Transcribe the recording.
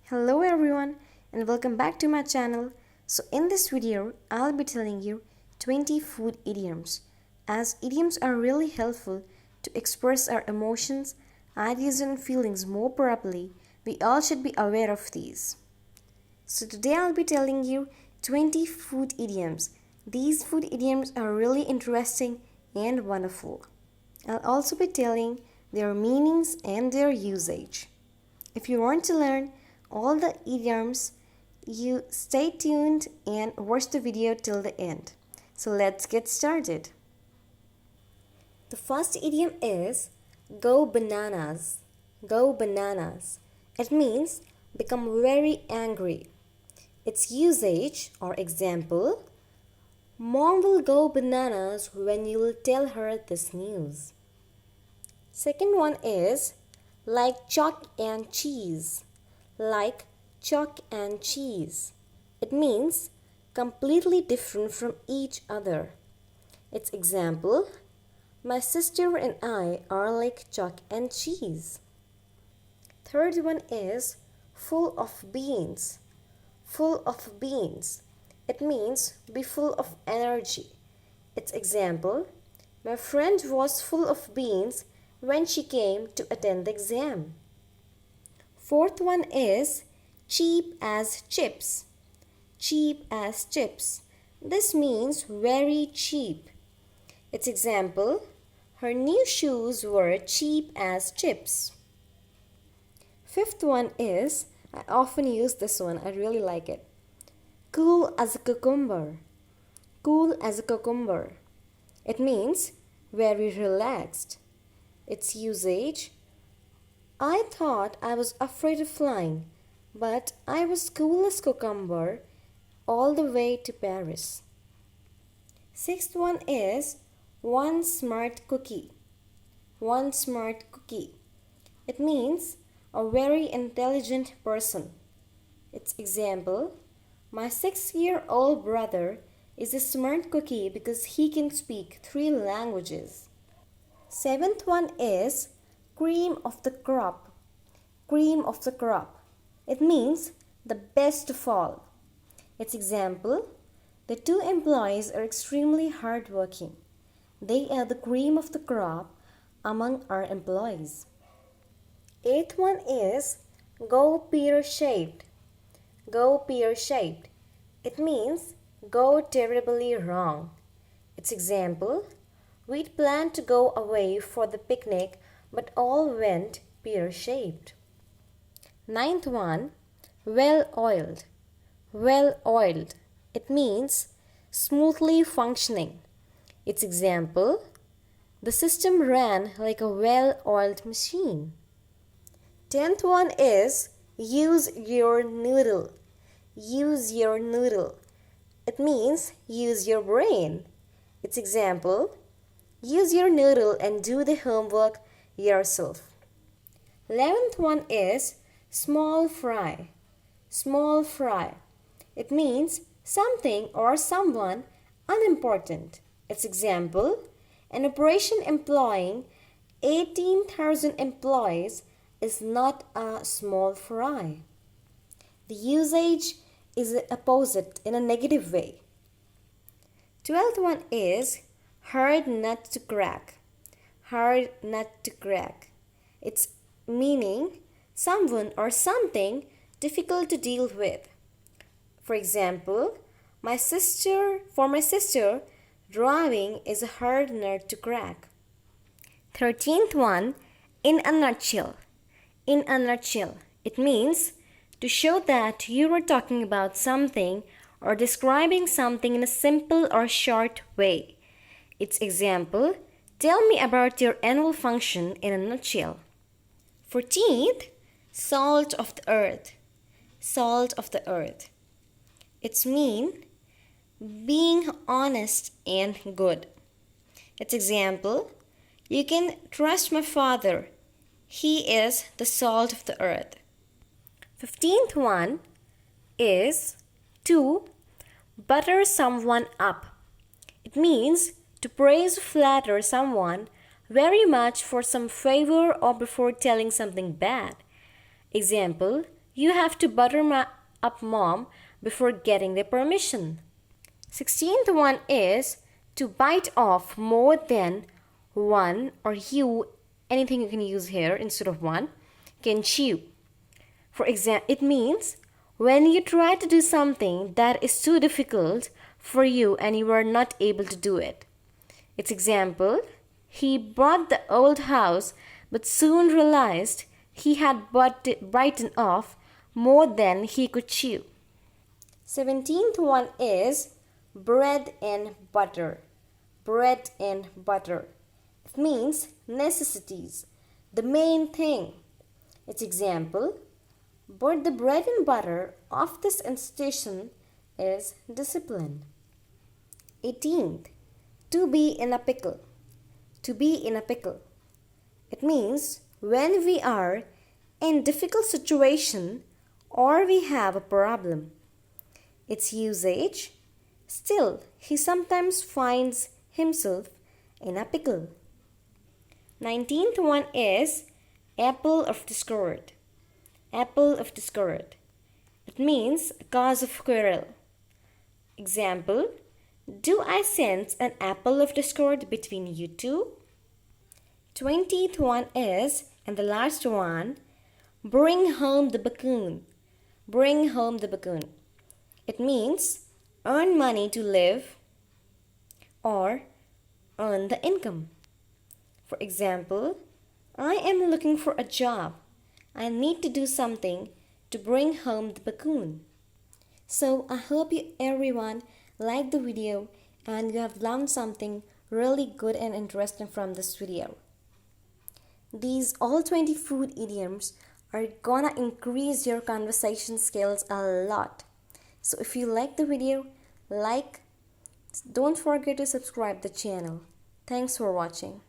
Hello everyone and welcome back to my channel. So in this video, I'll be telling you 20 food idioms. As idioms are really helpful to express our emotions, ideas and feelings more properly, we all should be aware of these. So today I'll be telling you 20 food idioms. These food idioms are really interesting and wonderful. I'll also be telling their meanings and their usage. If you want to learn all the idioms, you stay tuned and watch the video till the end. So let's get started. The first idiom is go bananas. Go bananas. It means become very angry. Its usage or example: Mom will go bananas when you will tell her this news. Second one is like chalk and cheese. Like chalk and cheese. It means completely different from each other. Its example: my sister and I are like chalk and cheese. Third one is full of beans. Full of beans. It means be full of energy. Its example: my friend was full of beans when she came to attend the exam. Fourth one is cheap as chips. Cheap as chips. This means very cheap. Its example: her new shoes were cheap as chips. Fifth one is, I often use this one, I really like it. Cool as a cucumber. Cool as a cucumber. It means very relaxed. Its usage: I thought I was afraid of flying, but I was cool as cucumber all the way to Paris. Sixth one is one smart cookie. One smart cookie. It means a very intelligent person. Its example: my 6-year-old brother is a smart cookie because he can speak 3 languages. Seventh one is cream of the crop. Cream of the crop. It means the best of all. Its example: the 2 employees are extremely hardworking. They are the cream of the crop among our employees. Eighth one is go pear-shaped. Go pear-shaped. It means go terribly wrong. Its example: we'd planned to go away for the picnic, but all went pear-shaped. Ninth one, well-oiled. Well-oiled. It means smoothly functioning. Its example: the system ran like a well-oiled machine. 10th one is use your noodle. Use your noodle. It means use your brain. Its example: use your noodle and do the homework yourself. 11th one is small fry. Small fry. It means something or someone unimportant. Its example: an operation employing 18,000 employees is not a small fry. The usage is the opposite in a negative way. 12th one is hard nut to crack. Hard nut to crack. Its meaning: someone or something difficult to deal with. For example, for my sister, driving is a hard nut to crack. 13th one, in a nutshell. In a nutshell. It means to show that you are talking about something or describing something in a simple or short way. Its example: tell me about your annual function in a nutshell. 14th, salt of the earth. Salt of the earth. It's mean being honest and good. Its example: you can trust my father. He is the salt of the earth. 15th one is to butter someone up. It means to praise or flatter someone very much for some favor or before telling something bad. Example: You have to up mom before getting their permission. 16th one is to bite off more than one, or you, anything you can use here instead of one, can chew. For example, it means when you try to do something that is too difficult for you and you are not able to do it. Its example, he bought the old house but soon realized he had bitten off more than he could chew. 17th one is bread and butter. Bread and butter. It means necessities, the main thing. Its example, but the bread and butter of this institution is discipline. 18th, to be in a pickle. To be in a pickle. It means when we are in difficult situation or we have a problem. Its usage, still he sometimes finds himself in a pickle. 19th one is apple of discord. Apple of discord. It means a cause of quarrel. Example, do I sense an apple of discord between you two? 20th one is, and the last one, bring home the bacon. Bring home the bacon. It means earn money to live or earn the income. For example, I am looking for a job. I need to do something to bring home the bacon. So I hope you everyone liked the video and you have learned something really good and interesting from this video. These all 20 food idioms are gonna increase your conversation skills a lot. So if you like the video, don't forget to subscribe the channel. Thanks for watching.